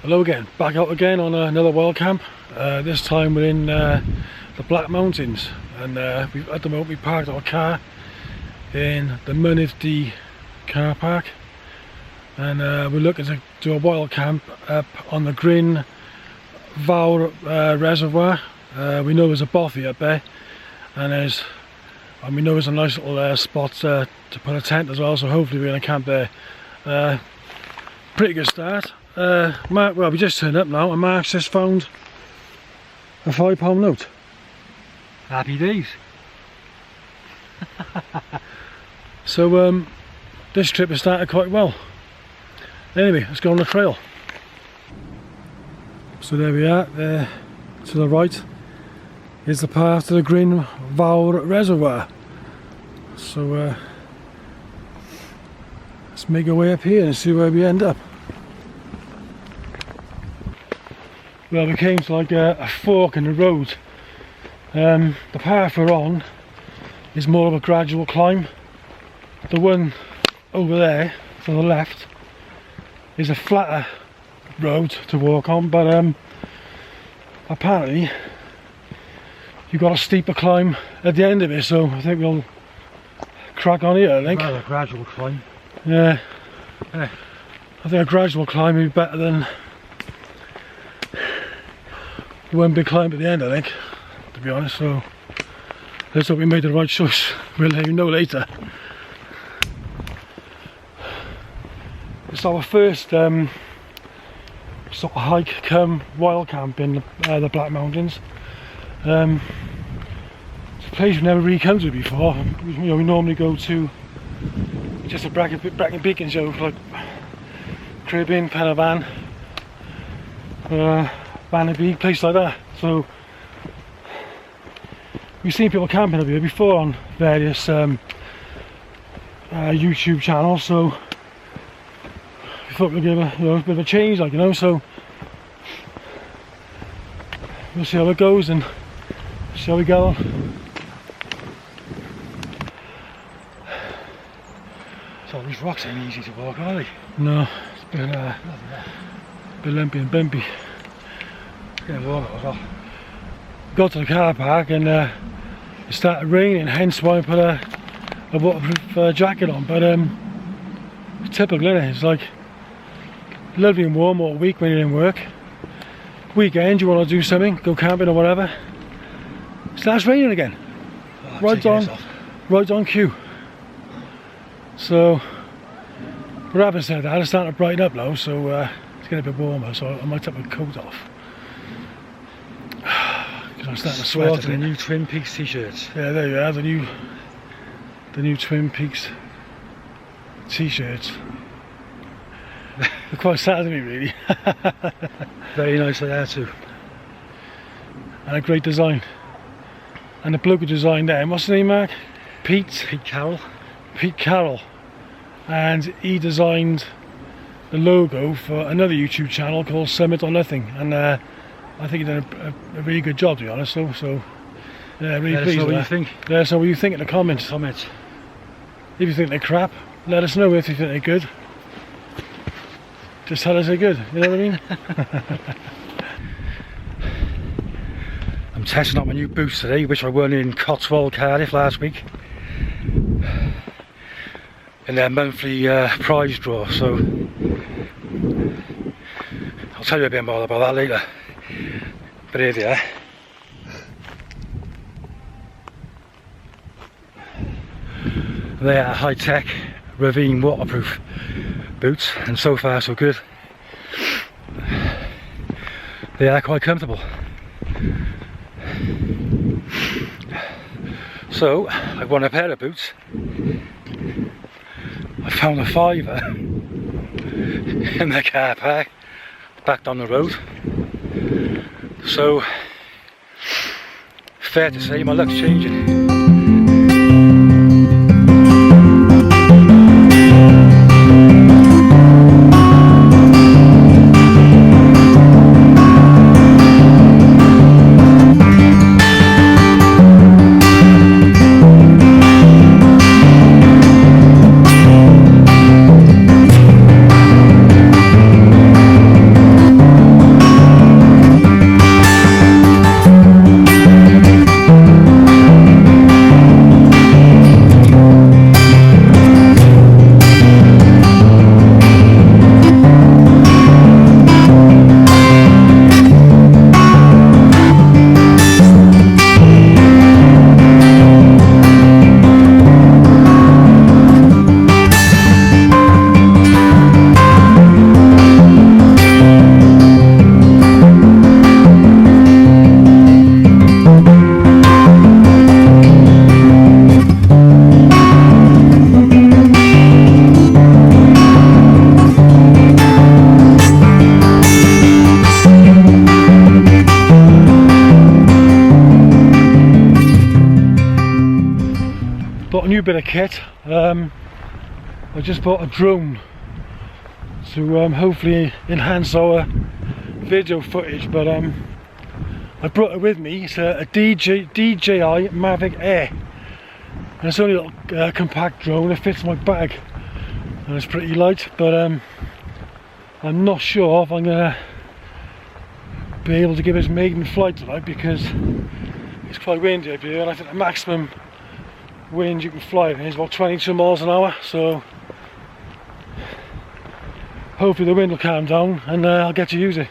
Hello again, back out again on another wild camp. This time we're in the Black Mountains, and at the moment we parked our car in the Dji car park, and we're looking to do a wild camp up on the Grwyne Fawr reservoir. We know there's a bothy up there, and we know there's a nice little spot to put a tent as well, so hopefully we're going to camp there. Pretty good start. Mark, well, we just turned up now and Mark's just found a £5 note. Happy days. So this trip has started quite well. Anyway, let's go on the trail. So there we are, there to the right is the path to the Grwyne Fawr reservoir. So let's make our way up here and see where we end up. Well, we came to like a fork in the road. The path we're on is more of a gradual climb. The one over there to the left is a flatter road to walk on, but apparently you've got a steeper climb at the end of it, so I think we'll crack on here, I think. Rather gradual climb. Yeah. I think a gradual climb would be better than one big climb at the end, I think, to be honest. So let's hope we made the right choice. We'll let you know later. It's our first sort of hike come wild camp in the Black Mountains. It's a place we've never really come to before. We normally go to just a Brecon Beacons show, like Caribbean, Penavan, Bannaby, place like that. So we've seen people camping up here before on various YouTube channels, so we thought we'd give a bit of a change, like, so we'll see how it goes and see how we get on. So these rocks ain't easy to walk, are they? No, it's been a bit lumpy and bumpy. Yeah, walk it off. Got to the car park and it started raining, hence why I put a waterproof jacket on. But it's typical, isn't it? It's like lovely and warm all week when you're in work. Weekend you want to do something, go camping or whatever. It starts raining again. Oh, right on cue. So, but having said that, it's starting to brighten up now, so it's getting a bit warmer, so I might take my coat off. I'm starting to sweat. The new Twin Peaks t-shirts. Yeah, there you are, the new Twin Peaks t-shirts. They're quite sad to me, really. Very nice they are too. And a great design. And the bloke who designed them, what's his name, Mark? Pete Carroll. Pete Carroll. And he designed the logo for another YouTube channel called Summit or Nothing. And I think he did a really good job, to be honest. So yeah, really pleased. Let us know what you think. Let us know what you think in the comments. If you think they're crap, let us know. If you think they're good, just tell us they're good. You know what I mean? I'm testing out my new boots today, which I won in Cotswold, Cardiff last week, in their monthly prize draw. So I'll tell you a bit more about that later. But here they are. They are high-tech ravine waterproof boots, and so far so good. They are quite comfortable. So I won a pair of boots. I found a £5 in the car park back down the road. So fair to say my luck's changing. new bit of kit. I just bought a drone to hopefully enhance our video footage, but I brought it with me. It's a DJI Mavic Air, and it's only a little compact drone. It fits my bag and it's pretty light, but I'm not sure if I'm gonna be able to give this maiden flight tonight because it's quite windy up here, and I think the maximum wind you can fly is about 22 miles an hour, so hopefully the wind will calm down and I'll get to use it.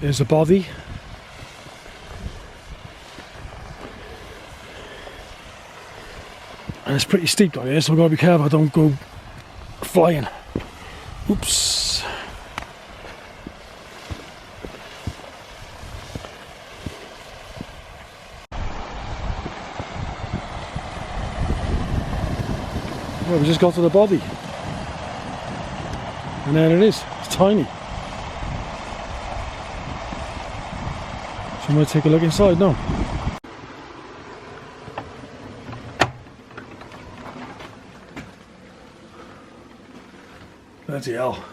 Here's the body. And it's pretty steep down here, so I've got to be careful I don't go flying. Oops. Well, we just got to the body. And there it is. It's tiny. So I'm going to take a look inside now. Bloody hell.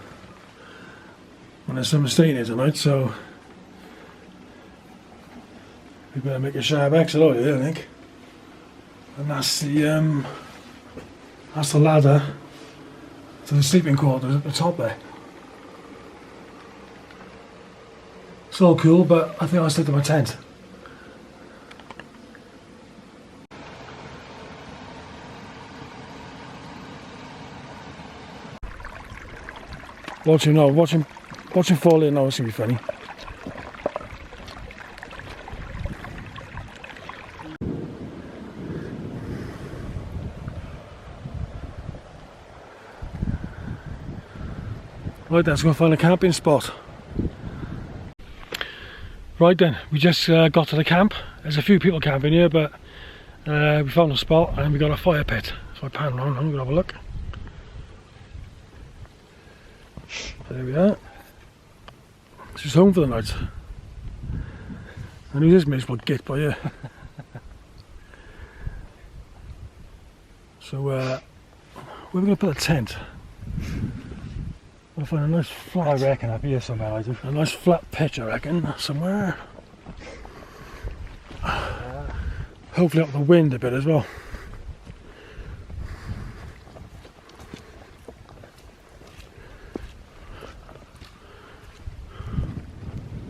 And there's some mistake in here tonight, so we better make a sharp exit out of here, I think. And that's the ladder to the sleeping quarters at the top there. It's all cool, but I think I'll stick to my tent. Watch him fall in now, it's gonna be funny. Right, let's go find a camping spot. Right then, we just got to the camp. There's a few people camping here, but we found a spot and we got a fire pit. So I pan around, I'm gonna have a look. There we are. It's just home for the night. And who's this miserable git by here? So where are we going to put a tent? We'll find a nice flat. I reckon up here somewhere, I do. A nice flat pitch, I reckon, somewhere. Hopefully up the wind a bit as well.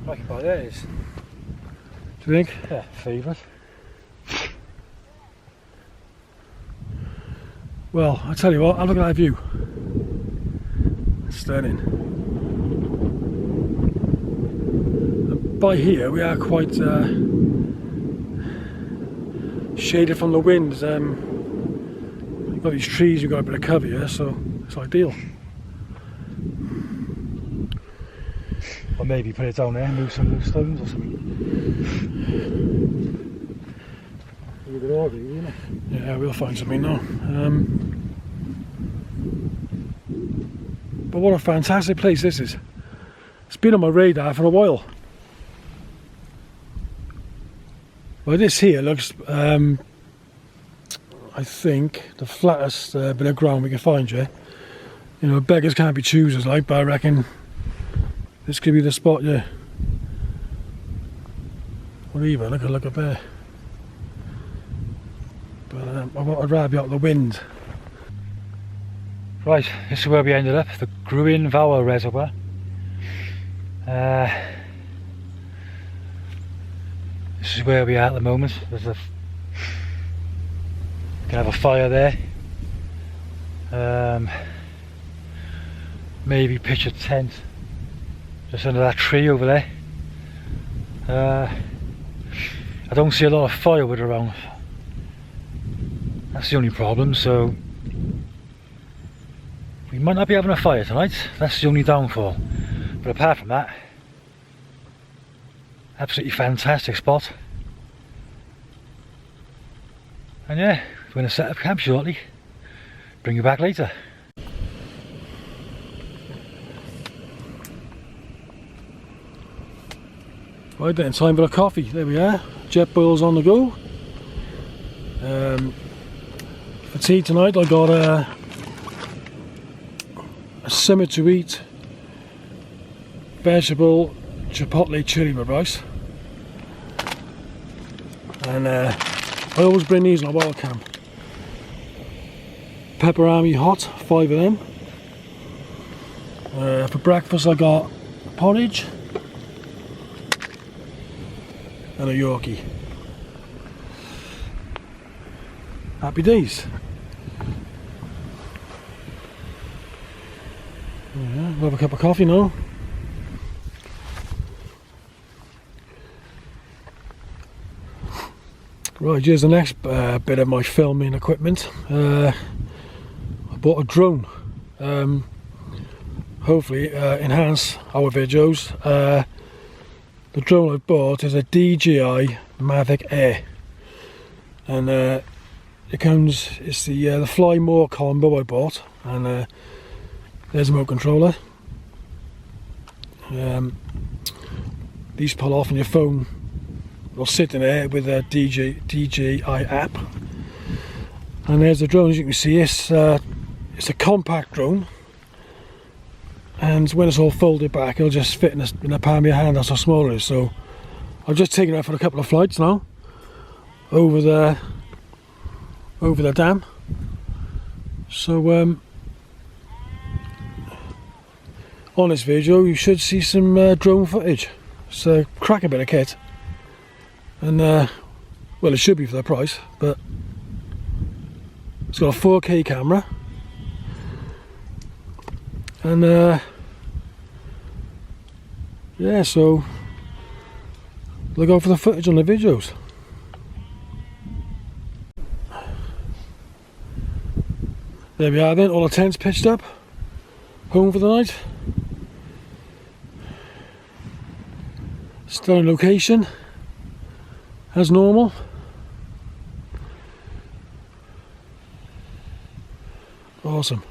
Like about there is. Do you think? Yeah, favourite. Well, I tell you what, have a look at that view. It's stunning. And by here we are quite shaded from the wind. You've got these trees, you've got a bit of cover here, so it's ideal. Or maybe put it down there and move some loose stones or something. Either or, really, isn't it? Yeah, we'll find something now. But what a fantastic place this is. It's been on my radar for a while. Well, this here looks, I think, the flattest bit of ground we can find here. You know, beggars can't be choosers, like, but I reckon this could be the spot, yeah. Or even, look up there. But I'd rather be out of the wind. Right, this is where we ended up, the Grwyne Fawr reservoir. This is where we are at the moment. There's a, we can have a fire there. Maybe pitch a tent just under that tree over there. I don't see a lot of firewood around. That's the only problem, so we might not be having a fire tonight. That's the only downfall. But apart from that, absolutely fantastic spot. And yeah, we're going to set up camp shortly. Bring you back later. Right then, time for a coffee. There we are. Jet boil's on the go. For tea tonight, I got a summer to eat vegetable chipotle chili with rice. And I always bring these on a wild camp. Pepperami hot, 5 of them. For breakfast I got porridge and a Yorkie. Happy days. Yeah, we'll have a cup of coffee now. Right, here's the next bit of my filming equipment. I bought a drone. Hopefully enhance our videos. The drone I bought is a Dji Mavic Air, and it's the Fly More combo I bought, and there's a remote controller. These pull off on your phone. They'll sit in there with a DJI app, and there's the drone. As you can see, it's a compact drone, and when it's all folded back, it'll just fit in the palm of your hand. That's how small it is. So I've just taken it out for a couple of flights now over the dam. So on this video you should see some drone footage. It's a cracking bit of kit, and well, it should be for the price, but it's got a 4K camera, and yeah, so look out for the footage on the videos. There we are then, all the tents pitched up, home for the night. Still in location as normal. Awesome.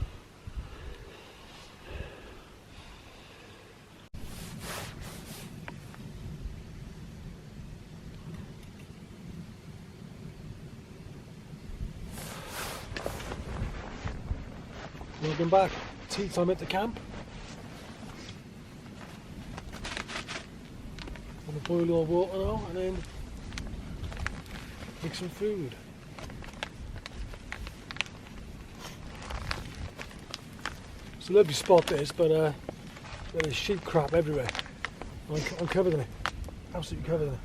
Welcome back. Tea time at the camp. I'm gonna boil our water now and then make some food. It's a lovely spot this, but there's sheep crap everywhere. I'm covered in it. Absolutely covered in it.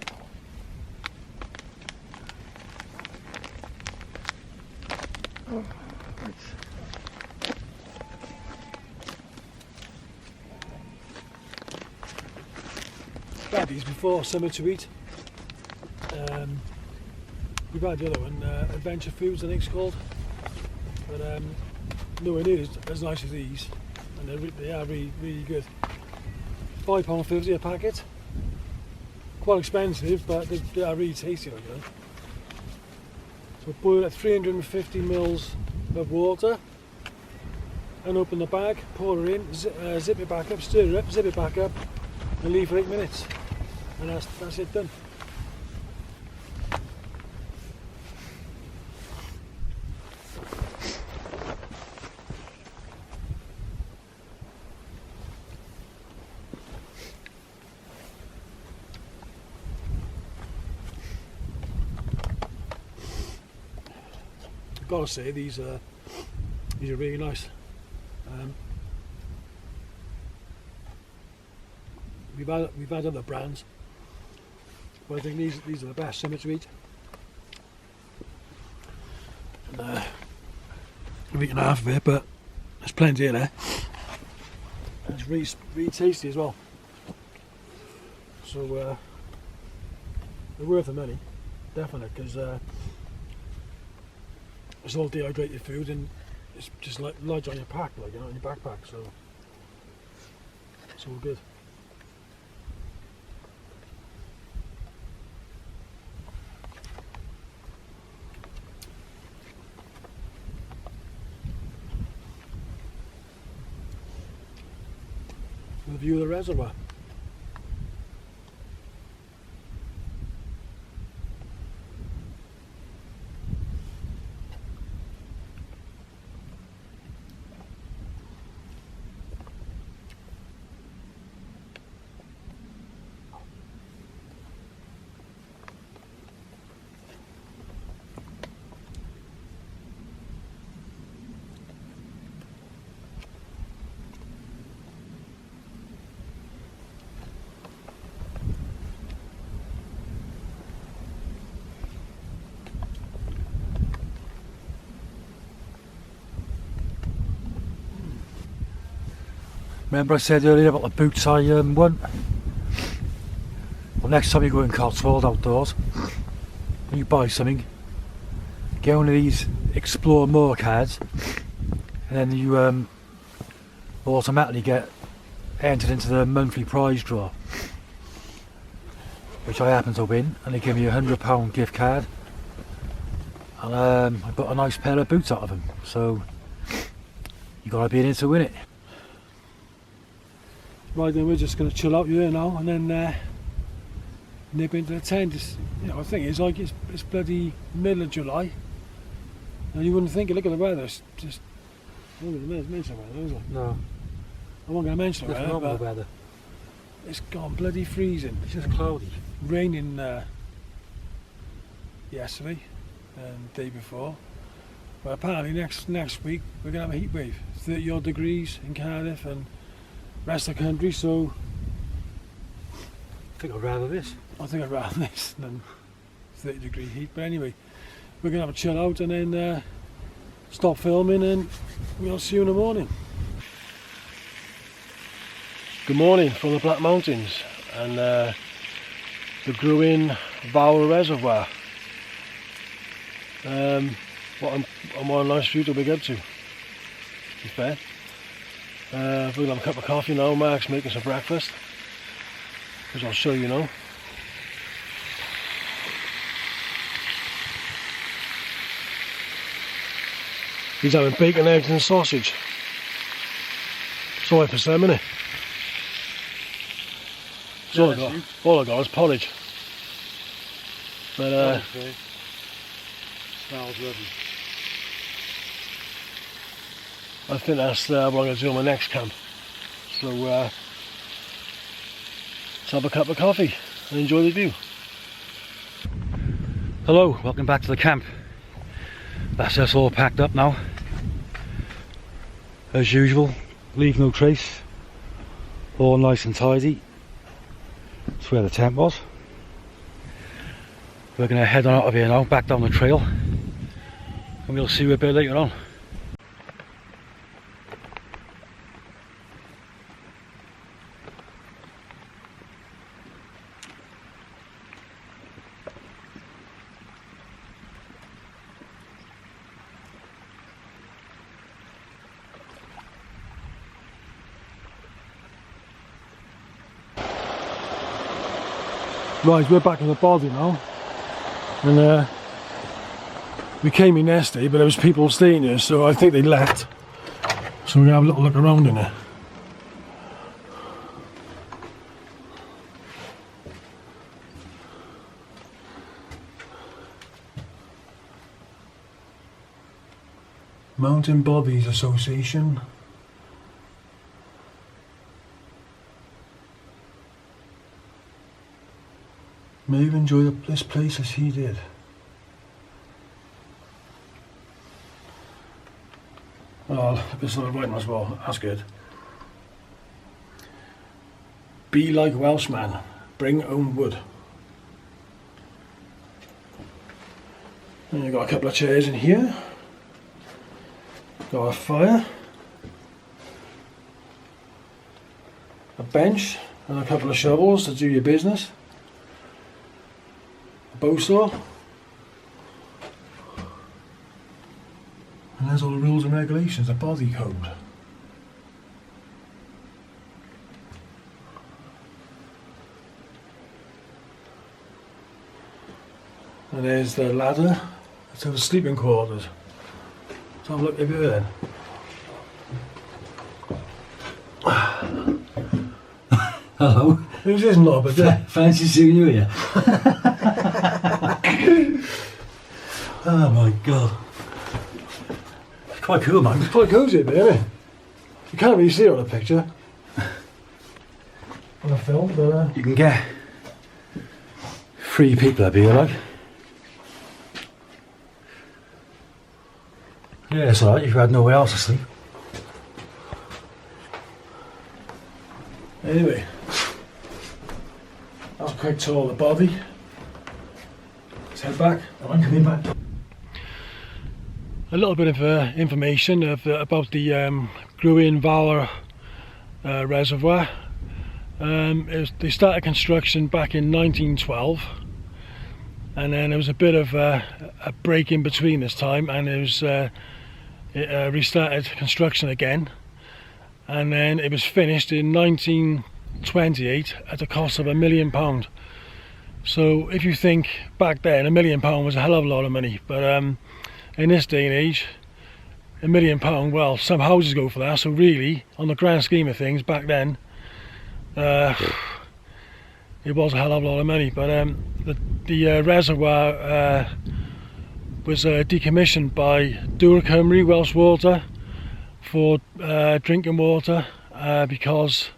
Oh, had these before, summer to eat. We've had the other one, Adventure Foods I think it's called, but nowhere near as nice as these, and they are really good. £5.50 a packet, quite expensive, but they are really tasty, like that. So boil at 350 mils of water, and open the bag, pour it in, zip it back up, stir it up, zip it back up, and leave for 8 minutes. And that's it done. I've got to say these are really nice. We've had other brands, but I think these are the best summer to eat. And, I've eaten half of it, but there's plenty in there. And it's really tasty as well. So they're worth the money, definitely, because it's all dehydrated food and it's just like light on your pack, like on your backpack. So it's all good. The view of the reservoir. Remember I said earlier about the boots I won? Well, next time you go in Cotswold outdoors and you buy something, get one of these Explore More cards, and then you automatically get entered into the monthly prize draw, which I happen to win, and they give me £100 gift card, and I got a nice pair of boots out of them, so you gotta be in it to win it. Right then, we're just going to chill out here now and then nip into the tent. You know, the thing is, like, it's bloody middle of July, and you wouldn't think, look at the weather, it's just, I'm not going to mention the weather, is it? No. I won't going to mention the It's weather, not but the weather. it's gone bloody freezing. It's just cloudy. Raining yesterday and the day before, but apparently next week we're going to have a heat wave, 30 odd degrees in Cardiff and rest of the country, so I think I'd rather this. I think I'd rather this than 30-degree heat. But anyway, we're going to have a chill out and then stop filming, and we'll see you in the morning. Good morning from the Black Mountains and the Grwyne Fawr reservoir. What a nice view to be up to, to be fair. We're going to have a cup of coffee now. Mark's making some breakfast, which I'll show you now. He's having bacon, eggs and sausage. Sorry for some, innit? All I got is porridge. But smells lovely. I think that's what I'm going to do on my next camp. So let's have a cup of coffee and enjoy the view. Hello, welcome back to the camp. That's us all packed up now. As usual, leave no trace. All nice and tidy. That's where the tent was. We're going to head on out of here now, back down the trail, and we'll see you a bit later on. Right, we're back in the body now, and we came in yesterday, but there was people staying here, so I think they left. So we're gonna have a little look around in there. Mountain Bodies Association. May have enjoyed this place as he did. Oh, this sort of writing as well, that's good. Be like Welshman, bring own wood. And you've got a couple of chairs in here. Got a fire. A bench and a couple of shovels to do your business. Bow saw, and there's all the rules and regulations, the body code. And there's the ladder to the sleeping quarters. So have a look over there then. Hello. Who's this knob again? Fancy seeing you here. Oh my god. It's quite cool, man. It's quite cosy there, isn't it? You can't really see it on a picture. On a film, but You can get 3 people up here, like. Yeah, it's alright if you had nowhere else to sleep. anyway. That's a quick tour of the body. Let's head back. I'm coming back. A little bit of information about the Grwyne Fawr reservoir. They started construction back in 1912, and then there was a bit of a break in between this time, and it restarted construction again, and then it was finished in 1928 at the cost of £1 million. So if you think back then, £1 million was a hell of a lot of money, but in this day and age, £1 million, well, some houses go for that. So really, on the grand scheme of things, back then, it was a hell of a lot of money. But the reservoir was decommissioned by Dŵr Cymru, Welsh Water, for drinking water, because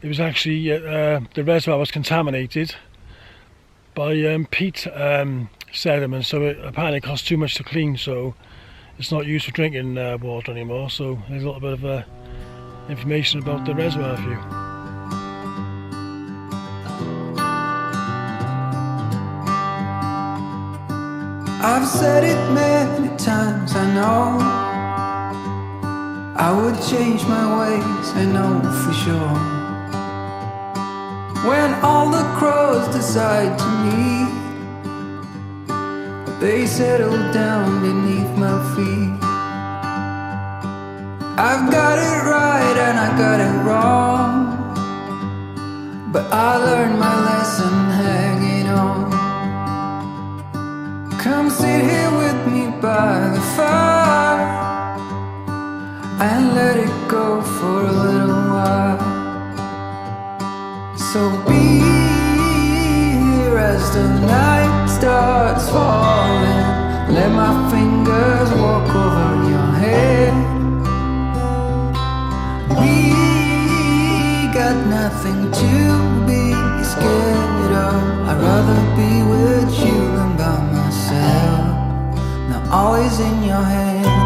it was actually the reservoir was contaminated by peat sediment, so it apparently cost too much to clean, so it's not used for drinking water anymore. So there's a little bit of information about the reservoir for you. I've said it many times, I know I would change my ways, I know for sure. When all the crows decide to meet, they settle down beneath my feet. I've got it right and I got it wrong, but I learned my lesson hanging on. Come sit here with me by the fire and let it go for a little while. So be here as the night starts falling. Let my fingers walk over your head. We got nothing to be scared of. I'd rather be with you than by myself. Now all is in your hands.